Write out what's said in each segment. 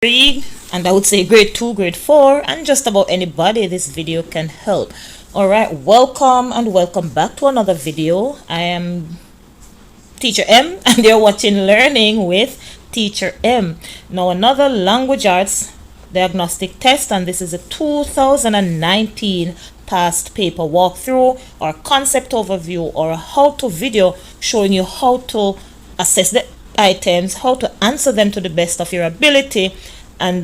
3, and I would say grade 2, grade 4, and just about anybody this video can help. Alright, welcome and welcome back to another video. I am Teacher M and you're watching Learning with Teacher M. Now another language arts diagnostic test, and this is a 2019 past paper walkthrough or concept overview or a how-to video showing you how to assess the items, how to answer them to the best of your ability, and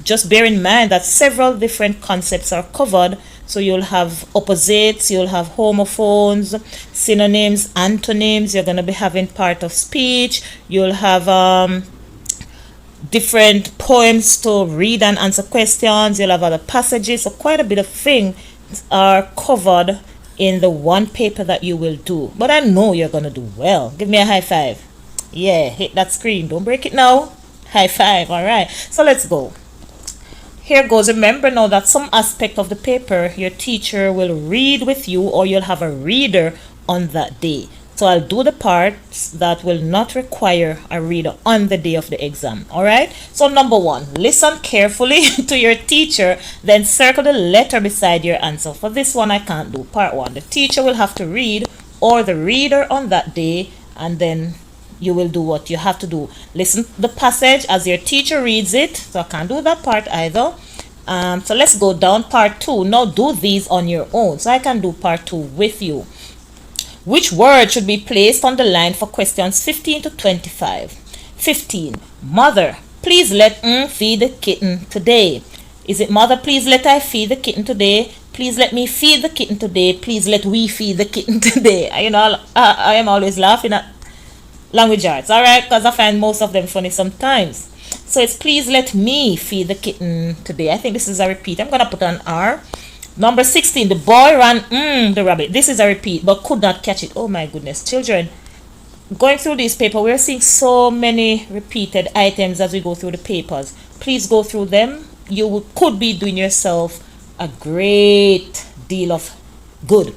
just bear in mind that several different concepts are covered. So you'll have opposites, you'll have homophones, synonyms, antonyms, you're going to be having part of speech, you'll have different poems to read and answer questions, you'll have other passages, so quite a bit of things are covered in the one paper that you will do. But I know you're going to do well. Give me a high five. Yeah, hit that screen. Don't break it now. High five. All right. So let's go. Here goes. Remember now that some aspect of the paper your teacher will read with you, or you'll have a reader on that day. So I'll do the parts that will not require a reader on the day of the exam. All right. So number 1, listen carefully to your teacher, then circle the letter beside your answer. For this one, I can't do part 1. The teacher will have to read, or the reader on that day, and then you will do what you have to do. Listen the passage as your teacher reads it. So I can't do that part either. So let's go down part 2. Now do these on your own. So I can do part 2 with you. Which word should be placed on the line for questions 15 to 25? 15. Mother, please let feed the kitten today. Is it mother, please let I feed the kitten today? Please let me feed the kitten today. Please let we feed the kitten today. You know, I am always laughing at language arts, alright, because I find most of them funny sometimes. So it's please let me feed the kitten today. I think this is a repeat. I'm gonna put an R. Number 16, the boy ran the rabbit. This is a repeat but could not catch it. Oh my goodness, children, going through this paper, we're seeing so many repeated items as we go through the papers. Please go through them. You could be doing yourself a great deal of good.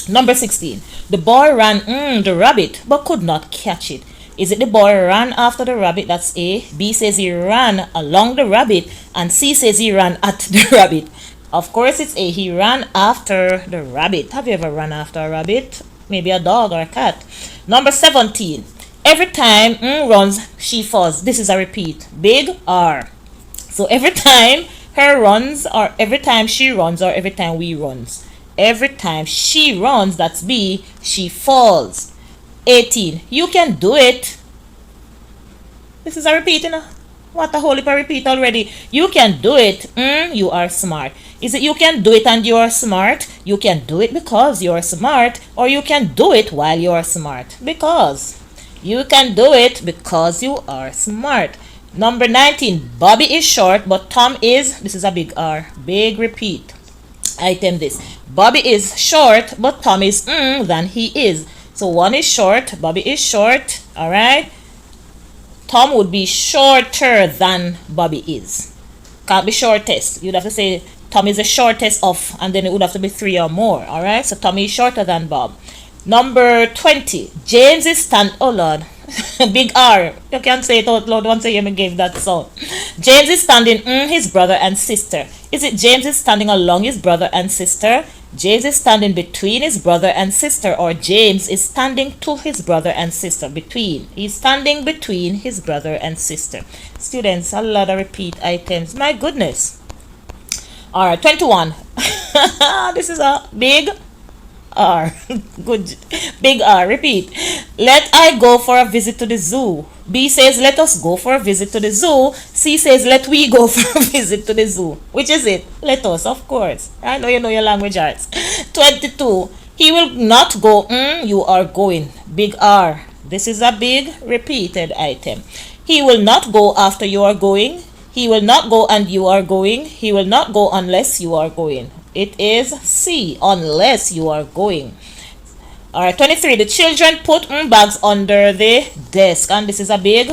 Number 16, the boy ran the rabbit but could not catch it. Is it the boy ran after the rabbit? That's A. B says he ran along the rabbit, and C says he ran at the rabbit. Of course it's A. He ran after the rabbit. Have you ever run after a rabbit? Maybe a dog or a cat. Number 17, every time runs, she falls. This is a repeat. Big R. So every time her runs, or every time she runs, or every time we runs. Every time she runs, that's B, she falls. 18, you can do it. This is a repeat, you know. What a whole heap of repeat already. You can do it. You are smart. Is it you can do it and you are smart? You can do it because you are smart, or you can do it while you are smart. Because you can do it because you are smart. Number 19, Bobby is short, but Tom is, this is a big R, big repeat. Item this. Bobby is short, but Tom is than he is. So one is short, Bobby is short, all right? Tom would be shorter than Bobby is. Can't be shortest. You'd have to say Tom is the shortest of, and then it would have to be 3 or more, all right? So Tommy is shorter than Bob. Number 20, James is oh Lord, big R. You can't say it out loud once I gave that sound. James is standing his brother and sister. Is it James is standing along his brother and sister? James is standing between his brother and sister, or James is standing to his brother and sister. Between. He's standing between his brother and sister. Students, a lot of repeat items. My goodness. Alright, 21. This is a big R. Good. Big R. Repeat. Let I go for a visit to the zoo. B says let us go for a visit to the zoo. C says let we go for a visit to the zoo. Which is it? Let us, of course. I know you know your language arts. 22. He will not go. You are going. Big R. This is a big repeated item. He will not go after you are going. He will not go and you are going. He will not go unless you are going. It is C, unless you are going. Alright, 23. The children put bags under the desk. And this is a big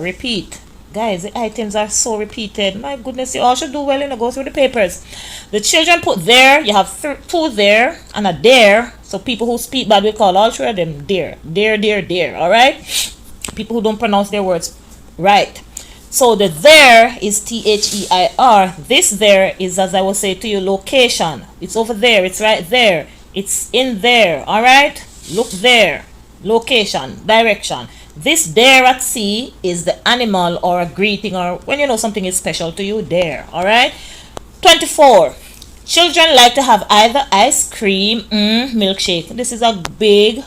repeat. Guys, the items are so repeated. My goodness, you all should do well and go through the papers. The children put there. You have 2 there and a there. So people who speak bad, we call all 3 of them there. There, there, there. Alright? People who don't pronounce their words right. So the there is THEIR. This there is, as I will say to you, location. It's over there. It's right there. It's in there. All right. Look there. Location, direction. This there at sea is the animal or a greeting, or when you know something is special to you, there. All right. 24. Children like to have either ice cream, milkshake. This is a big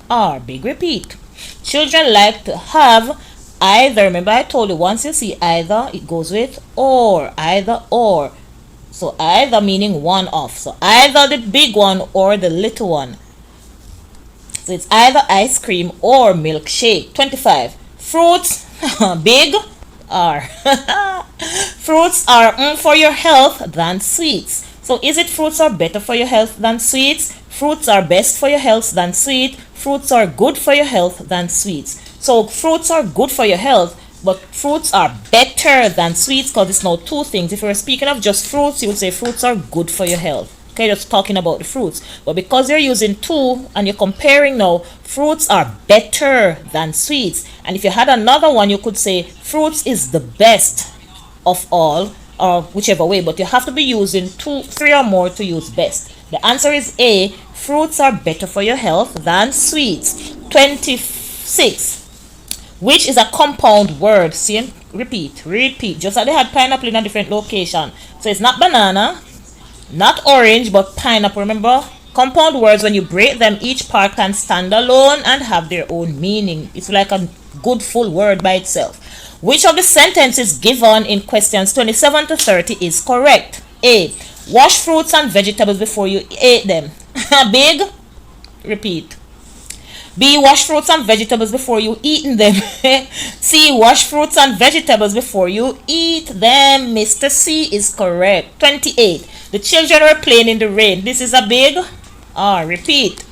R. Big repeat. Children like to have either. Remember I told you, once you see either, it goes with or. Either or. So either meaning one off. So either the big one or the little one. So it's either ice cream or milkshake. 25. Fruits, big R. Fruits are for your health than sweets. So is it fruits are better for your health than sweets? Fruits are best for your health than sweet. Fruits are good for your health than sweets. So fruits are good for your health, but fruits are better than sweets, because it's now two things. If you were speaking of just fruits, you would say fruits are good for your health. Okay, just talking about the fruits. But because you're using two and you're comparing now, fruits are better than sweets. And if you had another one, you could say fruits is the best of all, or whichever way. But you have to be using two, three or more to use best. The answer is A. Fruits are better for your health than sweets. 26. Which is a compound word. See, repeat. Just like they had pineapple in a different location. So it's not banana, not orange, but pineapple. Remember, compound words, when you break them, each part can stand alone and have their own meaning. It's like a good full word by itself. Which of the sentences given in questions 27 to 30 is correct? A. Wash fruits and vegetables before you ate them. Big. Repeat. B. Wash fruits and vegetables before you eat them. C. Wash fruits and vegetables before you eat them. Mr. C is correct. 28. The children were playing in the rain. This is a big R. Repeat.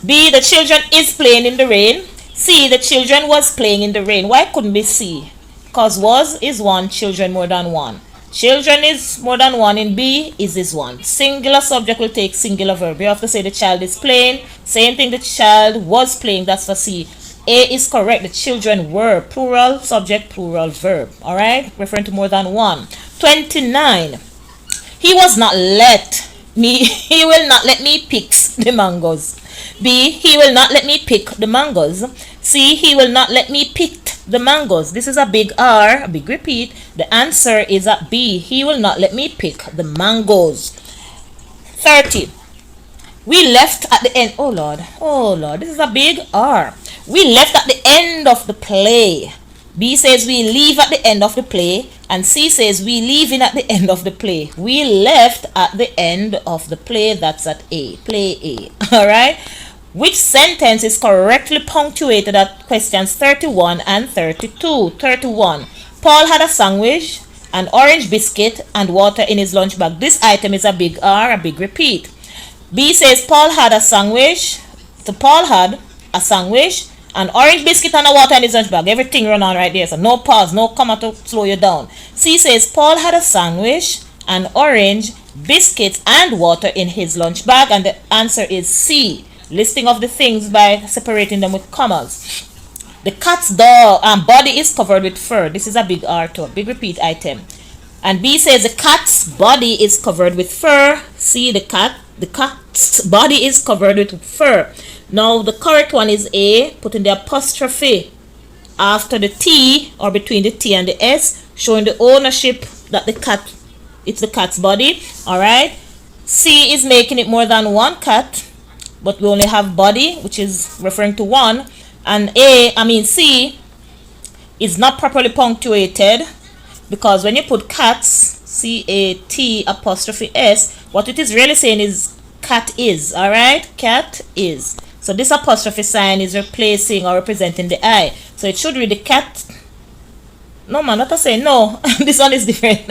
B. The children is playing in the rain. C. The children was playing in the rain. Why couldn't be C? Because was is one, children more than one. Children is more than one in B, is one. Singular subject will take singular verb. You have to say the child is playing. Same thing, the child was playing. That's for C. A is correct. The children were. Plural subject, plural verb. Alright? Referring to more than one. 29. He will not let me pick the mangoes. B. He will not let me pick the mangoes. C. He will not let me pick the mangoes. This is a big R, a big repeat. The answer is at B. He will not let me pick the mangoes. 30. We left at the end. Oh Lord, this is a big R. We left at the end of the play. B says we leave at the end of the play, and C says we leaving at the end of the play. We left at the end of the play. That's at A. Play A. All right. Which sentence is correctly punctuated at questions 31 and 32? 31. Paul had a sandwich, an orange biscuit, and water in his lunch bag. This item is a big R, a big repeat. B says Paul had a sandwich. So Paul had a sandwich, an orange biscuit, and a water in his lunch bag. Everything run on right there. So no pause, no comma to slow you down. C says Paul had a sandwich, an orange, biscuits, and water in his lunch bag. And the answer is C. Listing of the things by separating them with commas. The cat's body is covered with fur. This is a big R too, a big repeat item. And B says the cat's body is covered with fur. C, the cat's body is covered with fur. Now the correct one is A, putting the apostrophe after the T or between the T and the S, showing the ownership that it's the cat's body. Alright. C is making it more than one cat, but we only have body, which is referring to one. And C is not properly punctuated, because when you put cats, C-A-T apostrophe S, what it is really saying is cat is. Alright, cat is. So this apostrophe sign is replacing or representing the I. So it should read the cat. No man, not to say no. This one is different.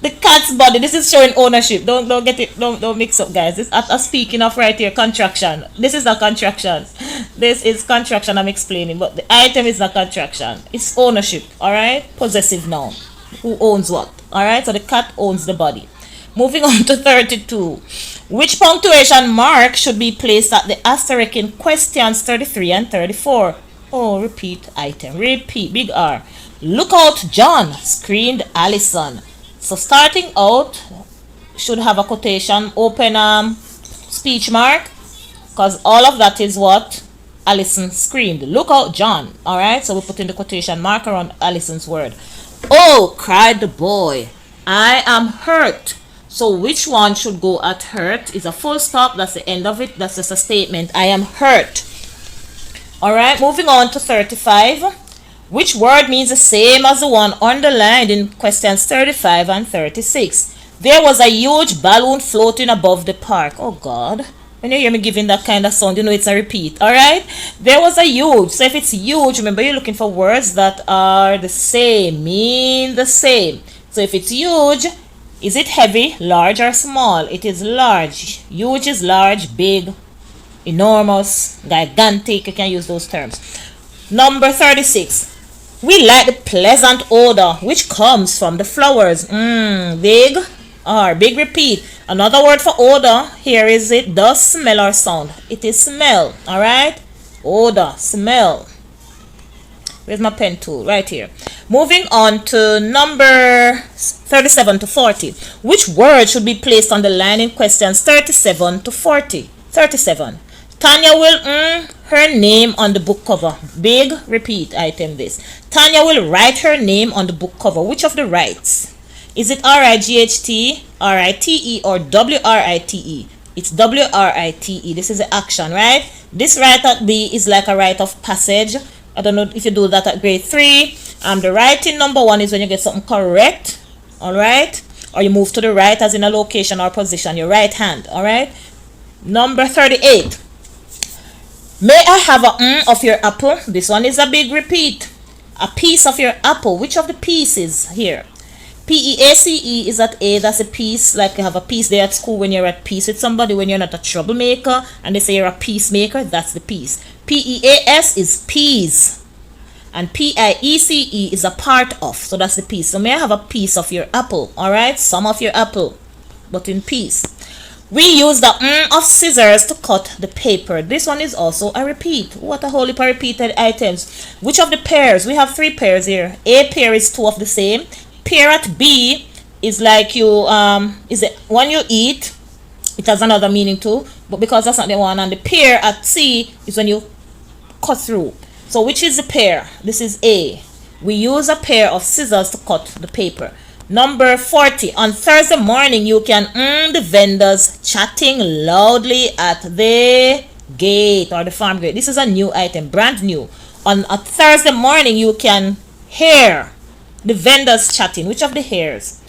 The cat's body. This is showing ownership. Don't get it. Don't mix up, guys. This I'm speaking of right here. Contraction. This is not contraction. This is contraction. I'm explaining, but the item is not contraction. It's ownership. All right. Possessive noun. Who owns what? All right. So the cat owns the body. Moving on to 32. Which punctuation mark should be placed at the asterisk in questions 33 and 34? Oh, repeat item. Repeat. Big R. Look out, John, screamed Allison. So starting out should have a quotation, open speech mark, because all of that is what Allison screamed. Look out, John. Alright, so we put in the quotation mark around Allison's word. Oh, cried the boy, I am hurt. So which one should go at hurt? Is a full stop. That's the end of it. That's just a statement. I am hurt. Alright, moving on to 35. Which word means the same as the one underlined in questions 35 and 36? There was a huge balloon floating above the park. Oh God. When you hear me giving that kind of sound, you know it's a repeat. Alright? There was a huge. So if it's huge, remember you're looking for words that are the same. Mean the same. So if it's huge, is it heavy, large, or small? It is large. Huge is large, big, enormous, gigantic. You can use those terms. Number 36. We like the pleasant odor which comes from the flowers. Big or big repeat. Another word for odor here is it does smell or sound. It is smell. Alright? Odor, smell. Where's my pen tool? Right here. Moving on to number 37 to 40. Which word should be placed on the line in questions 37 to 40? 37. Tanya will her name on the book cover. Big repeat item this. Tanya will write her name on the book cover. Which of the writes? Is it R-I-G-H-T, R-I-T-E, or W-R-I-T-E? It's W-R-I-T-E. This is the action, right? This write at B is like a rite of passage. I don't know if you do that at grade 3. The writing number 1 is when you get something correct. Alright? Or you move to the right as in a location or position. Your right hand. Alright? Number 38. May I have a of your apple? This one is a big repeat. A piece of your apple. Which of the pieces here? P-E-A-C-E is at A. That's a piece. Like you have a piece there at school when you're at peace with somebody. When you're not a troublemaker and they say you're a peacemaker, that's the piece. P-E-A-S is peas. And P-I-E-C-E is a part of. So that's the piece. So may I have a piece of your apple? Alright? Some of your apple. But in piece. We use the of scissors to cut the paper. This one is also a repeat. What a whole heap of repeated items. Which of the pairs? We have 3 pairs here. A pair is 2 of the same. Pair at B is like you is it when you eat, it has another meaning too, but because that's not the one. And the pair at C is when you cut through. So which is the pair? This is A. We use a pair of scissors to cut the paper. Number 40. On Thursday morning you can the vendors chatting loudly at the gate or the farm gate. This is a new item, brand new. On a Thursday morning you can hear the vendors chatting. Which of the hairs?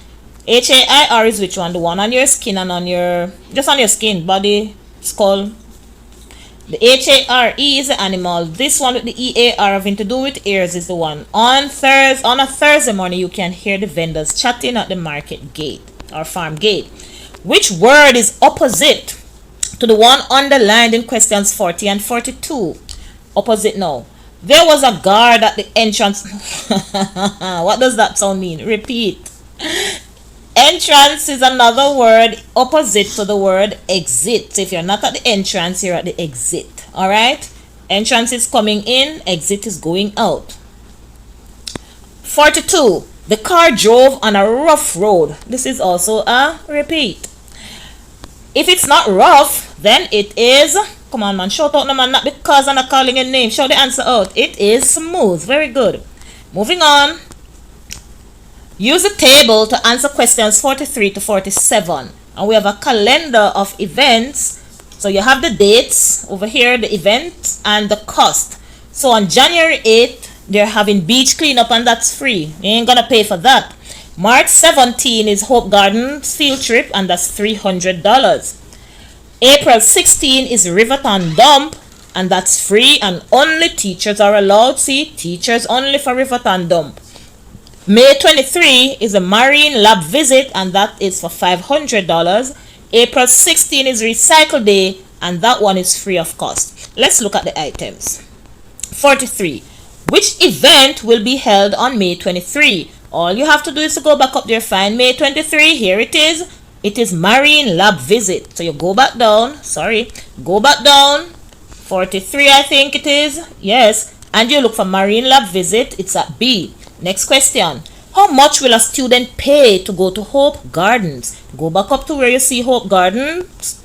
H-A-I-R is which one? The one on your skin and on your, just on your skin, body, skull. The H-A-R-E is the animal. This one with the E-A-R having to do with ears is the one. On a Thursday morning, you can hear the vendors chatting at the market gate or farm gate. Which word is opposite to the one underlined in questions 40 and 42? Opposite now. There was a guard at the entrance. What does that sound mean? Repeat. Entrance is another word opposite to the word exit. So if you're not at the entrance, you're at the exit. Alright? Entrance is coming in, exit is going out. 42. The car drove on a rough road. This is also a repeat. If it's not rough, then it is... Come on, man. Shout out no man. Not because I'm not calling your name. Shout the answer out. It is smooth. Very good. Moving on. Use the table to answer questions 43 to 47. And we have a calendar of events. So you have the dates over here, the event, and the cost. So on January 8th, they're having beach cleanup and that's free. You ain't gonna pay for that. March 17 is Hope Gardens field trip and that's $300. April 16 is Riverton Dump and that's free and only teachers are allowed. See, teachers only for Riverton Dump. May 23 is a Marine Lab visit and that is for $500. April 16 is Recycle Day and that one is free of cost. Let's look at the items. 43. Which event will be held on May 23? All you have to do is to go back up there, find May 23. Here it is. It is Marine Lab visit. So you go back down. Sorry. Go back down. 43 I think it is. Yes. and you look for marine lab visit, it's at B. Next question. How much will a student pay to go to Hope Gardens? Go back up to where you see Hope Gardens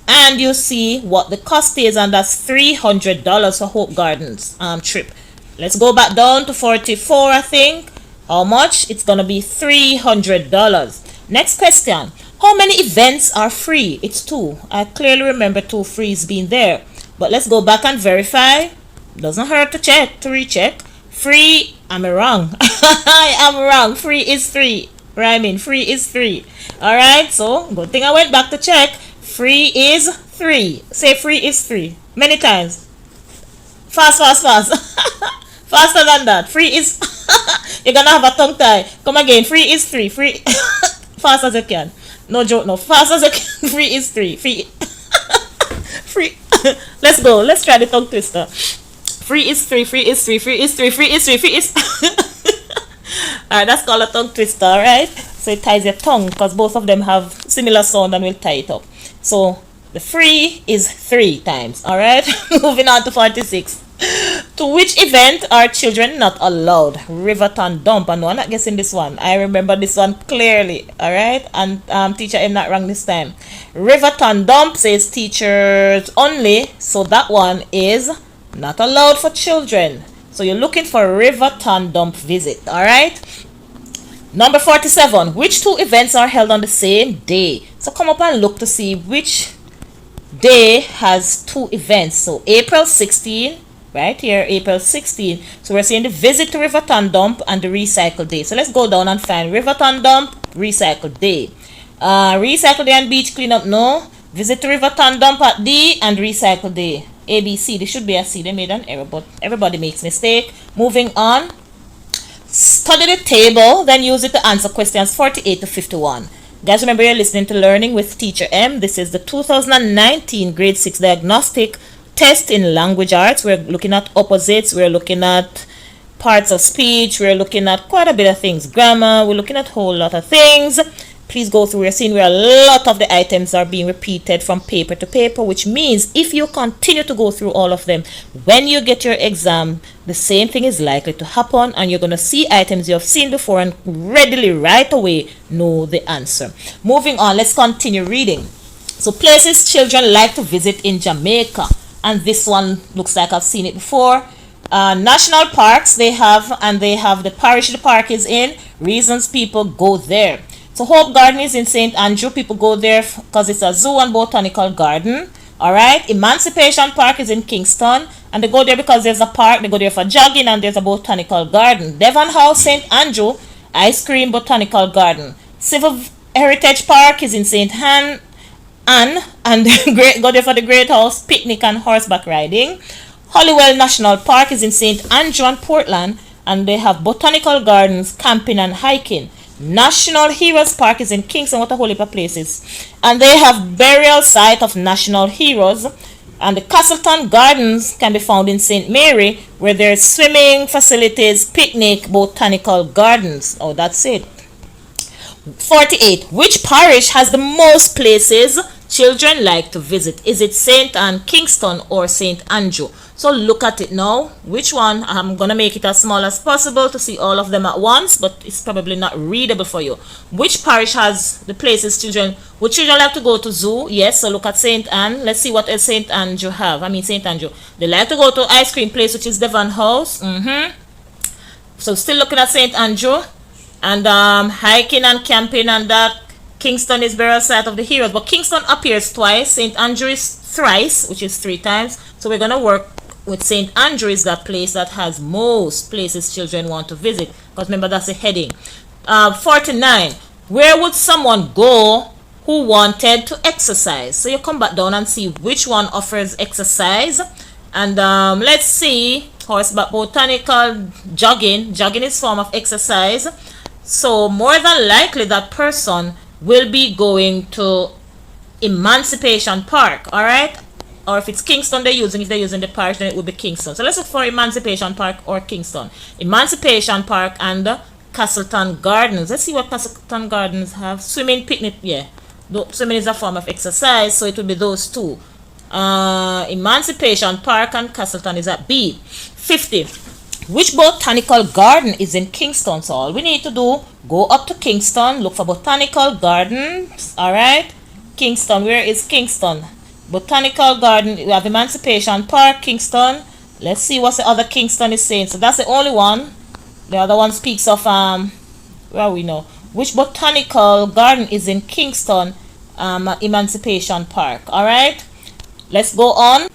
and you see what the cost is, and that's $300 for Hope Gardens trip. Let's go back down to 44, I think. How much? It's gonna be $300. Next question. How many events are free? It's 2. I clearly remember 2 frees being there. But let's go back and verify. Doesn't hurt to check, to recheck. Free, I'm wrong. I am wrong. Free is 3. Rhyming, free is 3. Alright, so good thing I went back to check. Free is 3. Say free is 3. Many times. Fast, fast, fast. Faster than that. Free is... You're gonna have a tongue tie. Come again. Free is 3. Free... Fast as you can. No joke, no. Fast as you can. Free is 3. Free... Free... Let's go. Let's try the tongue twister. Free is 3. Free is 3. Free is 3. Free is 3. Free is... Alright, that's called a tongue twister, alright? So it ties your tongue because both of them have similar sound and we'll tie it up. So the free is 3 times, alright? Moving on to 46. To which event are children not allowed? Riverton Dump. And no, I'm not guessing this one. I remember this one clearly, alright? And teacher, I'm not wrong this time. Riverton Dump says teachers only, so that one is not allowed for children. So you're looking for Riverton Dump visit, alright? Number 47. Which 2 events are held on the same day? So come up and look to see which day has 2 events. So April 16, right here, April 16. So we're seeing the visit to Riverton Dump and the recycle day. So let's go down and find Riverton Dump, recycle day. Recycle day and beach cleanup, no. Visit to Riverton Dump at D and recycle day. A, B, C. This should be a C. They made an error, but everybody makes mistake. Moving on. Study the table, then use it to answer questions 48 to 51. Guys, remember you're listening to Learning with Teacher M. This is the 2019 Grade 6 Diagnostic Test in Language Arts. We're looking at opposites. We're looking at parts of speech. We're looking at quite a bit of things. Grammar. We're looking at a whole lot of things. Please go through. We're seeing where a lot of the items are being repeated from paper to paper, which means if you continue to go through all of them, when you get your exam, the same thing is likely to happen and you're going to see items you have seen before and readily right away know the answer. Moving on, let's continue reading. So places children like to visit in Jamaica, and this one looks like I've seen it before. National parks they have the parish the park is in. Reasons people go there. So Hope Garden is in St. Andrew. People go there because it's a zoo and botanical garden. Alright. Emancipation Park is in Kingston. And they go there because there's a park. They go there for jogging and there's a botanical garden. Devon House, St. Andrew, ice cream, botanical garden. Civil Heritage Park is in St. Anne. And they go there for the Great House, picnic and horseback riding. Hollywell National Park is in St. Andrew and Portland. And they have botanical gardens, camping and hiking. National Heroes Park is in Kingston. What a whole heap of places. And they have burial site of national heroes. And the Castleton Gardens can be found in St. Mary, where there's swimming facilities, picnic, botanical gardens. Oh, that's it. 48. Which parish has the most places children like to visit? Is it St. Anne, Kingston, or St. Andrew? So look at it now. Which one? I'm going to make it as small as possible to see all of them at once, but it's probably not readable for you. Which parish has the places children... Would children like to go to zoo? Yes, so look at St. Anne. Let's see what else St. Andrew have. St. Andrew. They like to go to ice cream place, which is Devon House. So still looking at St. Andrew. And hiking and camping and that. Kingston is burial site of the heroes. But Kingston appears twice. St. Andrew is thrice, which is 3 times. So we're going to work with St. Andrew is that place that has most places children want to visit. Because remember, that's the heading. 49. Where would someone go who wanted to exercise? So you come back down and see which one offers exercise. And let's see. Horseback, botanical, jogging. Jogging is form of exercise. So more than likely that person will be going to Emancipation Park. Alright? Or if it's Kingston if they're using the parish, then it would be Kingston. So let's look for Emancipation Park or Kingston. Emancipation Park and Castleton Gardens. Let's see what Castleton Gardens have. Swimming, picnic, yeah. Swimming is a form of exercise, so it would be those 2. Emancipation Park and Castleton is at B. 50. Which botanical garden is in Kingston? So all we need to do, go up to Kingston, look for botanical gardens. Alright, Kingston, where is Kingston? Botanical garden, we have Emancipation Park, Kingston. Let's see what the other Kingston is saying. So that's the only one. The other one speaks of well, we know which botanical garden is in Kingston, Emancipation Park. Alright, let's go on.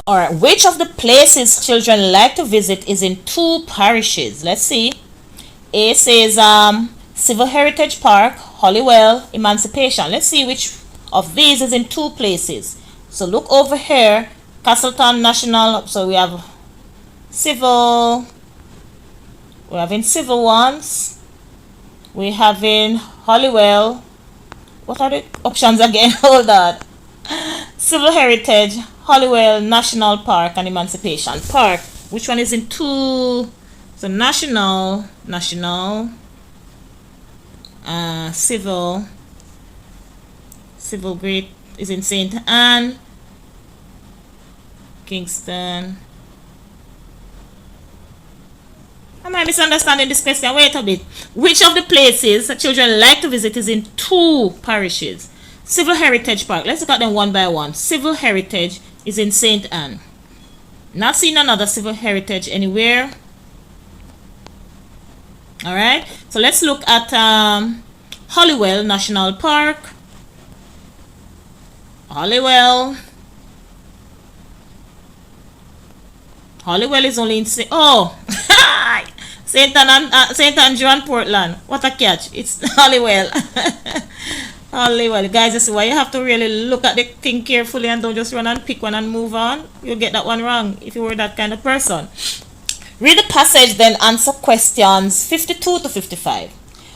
Alright, which of the places children like to visit is in 2 parishes? Let's see. A says Civil Heritage Park, Holywell, Emancipation. Let's see which of these is in 2 places. So look over here, Castleton National. So we have civil, we're having civil ones, we have in Holywell. What are the options again? Hold on. Civil Heritage, Holywell National Park, and Emancipation Park. Which one is in 2? So national, civil great is in St. Anne, Kingston. Am I misunderstanding this question? Wait a bit. Which of the places that children like to visit is in 2 parishes? Civil Heritage Park. Let's look at them one by one. Civil Heritage is in St. Anne. Not seeing another Civil Heritage anywhere. Alright. So let's look at Holywell National Park. Holywell is only in St. St. Andrew and Portland. What a catch. It's Holywell. Holywell. Guys, this is why you have to really look at the thing carefully and don't just run and pick one and move on. You'll get that one wrong if you were that kind of person. Read the passage, then answer questions 52 to 55.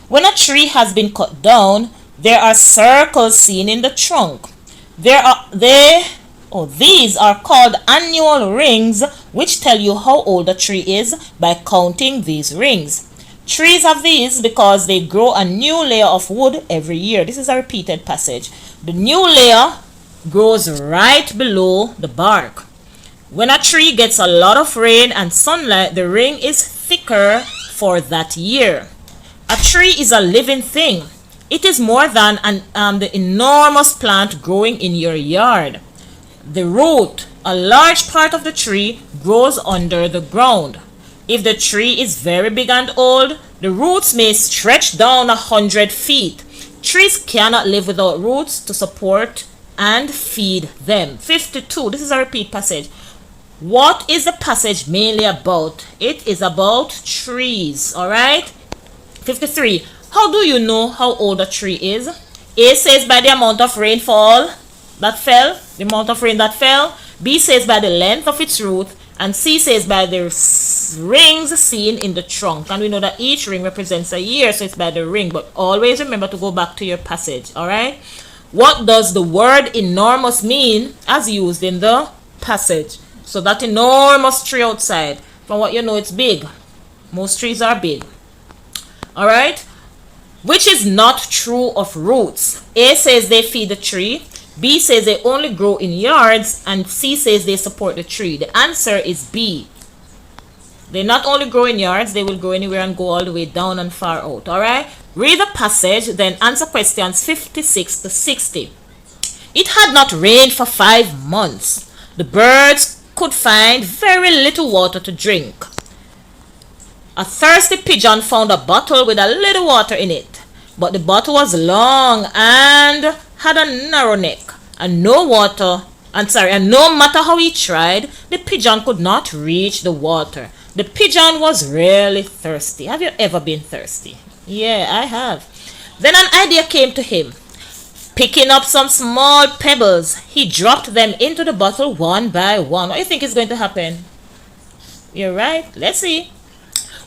When a tree has been cut down, there are circles seen in the trunk. These are called annual rings, which tell you how old a tree is by counting these rings. Trees have these because they grow a new layer of wood every year. This is a repeated passage. The new layer grows right below the bark. When a tree gets a lot of rain and sunlight, the ring is thicker for that year. A tree is a living thing. It is more than the enormous plant growing in your yard. The root, a large part of the tree, grows under the ground. If the tree is very big and old, the roots may stretch down 100 feet. Trees cannot live without roots to support and feed them. 52. This is a repeat passage. What is the passage mainly about? It is about trees. Alright? 53. How do you know how old a tree is? A says by the amount of rainfall that fell, the amount of rain that fell. B says by the length of its root. And C says by the rings seen in the trunk. And we know that each ring represents a year, so it's by the ring. But always remember to go back to your passage. Alright? What does the word enormous mean as used in the passage? So that enormous tree outside, from what you know, it's big. Most trees are big. Alright? Which is not true of roots. A says they feed the tree. B says they only grow in yards. And C says they support the tree. The answer is B. They not only grow in yards, they will grow anywhere and go all the way down and far out. Alright? Read the passage, then answer questions 56 to 60. It had not rained for 5 months. The birds could find very little water to drink. A thirsty pigeon found a bottle with a little water in it. But the bottle was long and had a narrow neck, and no matter how he tried, the pigeon could not reach the water. The pigeon was really thirsty. Have you ever been thirsty? Yeah, I have. Then an idea came to him. Picking up some small pebbles, he dropped them into the bottle one by one. What do you think is going to happen? You're right. Let's see.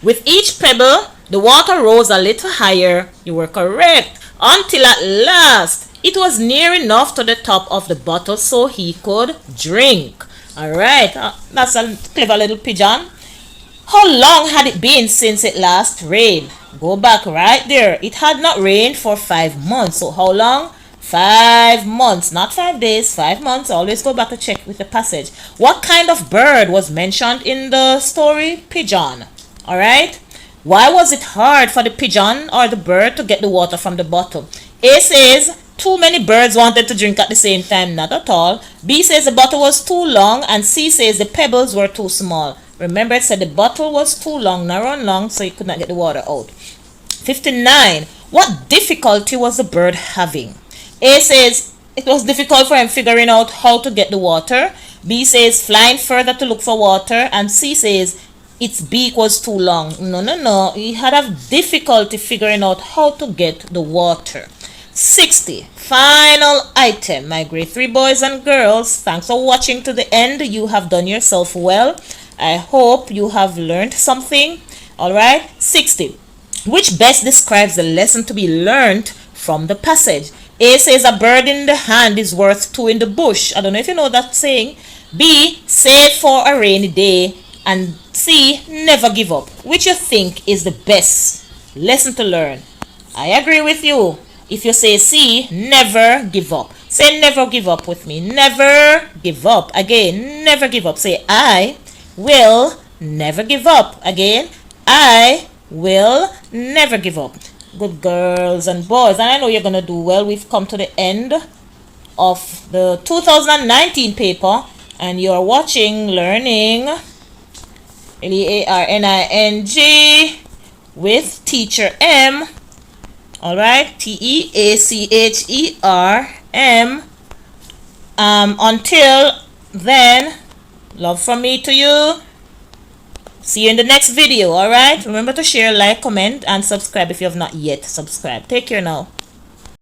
With each pebble, the water rose a little higher. You were correct. Until at last, it was near enough to the top of the bottle so he could drink. Alright, that's a clever little pigeon. How long had it been since it last rained? Go back right there. It had not rained for 5 months. So how long? 5 months, not 5 days, 5 months. Always go back to check with the passage. What kind of bird was mentioned in the story? Pigeon. All right. Why was it hard for the pigeon or the bird to get the water from the bottle? A says too many birds wanted to drink at the same time. Not at all. B says the bottle was too long, and C says the pebbles were too small. Remember, it said the bottle was too long, narrow and long, so you could not get the water out. 59. What difficulty was the bird having? A says it was difficult for him figuring out how to get the water. B says flying further to look for water. And C says its beak was too long. No. He had a difficulty figuring out how to get the water. 60. Final item. My grade 3 boys and girls, thanks for watching to the end. You have done yourself well. I hope you have learned something. Alright. 60. Which best describes the lesson to be learned from the passage? A says a bird in the hand is worth two in the bush. I don't know if you know that saying. B, save for a rainy day. And C, never give up. Which you think is the best lesson to learn? I agree with you. If you say C, never give up. Say never give up with me. Never give up. Again, never give up. Say I will never give up. Again, I will never give up. Good girls and boys, and I know you're gonna do well. We've come to the end of the 2019 paper, and you're watching Learning LEARNING with Teacher M. Alright, TEACHERM. Until then, love from me to you. See you in the next video. Alright, remember to share, like, comment, and subscribe if you have not yet subscribed. Take care now.